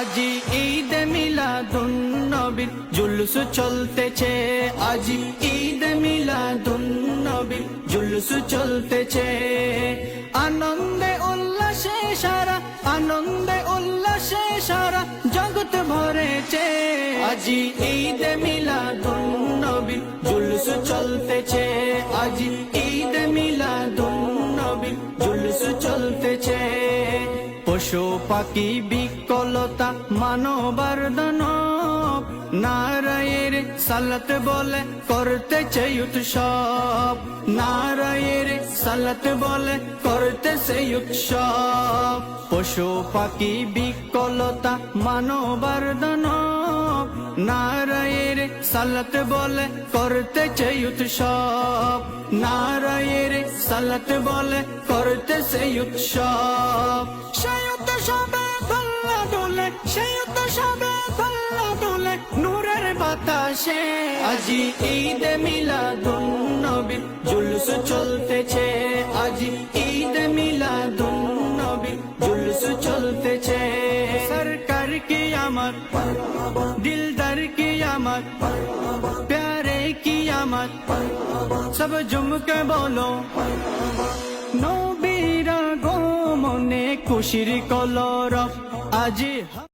আজি ঈদ মিলাদুন নবীর জুলুস চলতেছে, আজি ঈদ মিলাদুন নবীর জুলুস চলতেছে। আনন্দে উল্লাসে সারা, আনন্দে উল্লাসে সারা জগৎ ভরেছে। আজি ঈদ মিলাদুন নবীর জুলুস চলতেছে, আজি ঈদ মিলাদুন নবীর জুলুস চলতেছে। পশু পাখি বিকলতা মানবার দানব, নারায়ের সালাত বলে করতেছে উৎসব, নারায়ের সালাত বলে করতেছে উৎসব। পশু পাখি বিকলতা মানবার দানব, নারায়ের সালাত বলে করতেছে উৎসব, নারায়ের সালাত বলে করতেছে উৎসব। সেই উৎসবে দোলা দোলে, সেই উৎসবে দোলা দোলে নূরের বাতাসে। আজি ঈদ মিলাদুন নবীর জুলুস চলতেছে, আজি ঈদ মিলাদুন নবীর জুলুস চলতেছে। সরকার কি আমার, দিলদার কি আমার, প্যারে কি আমার, সব জমকে বলো নবীর আগমনে খুশির কলরব আজি।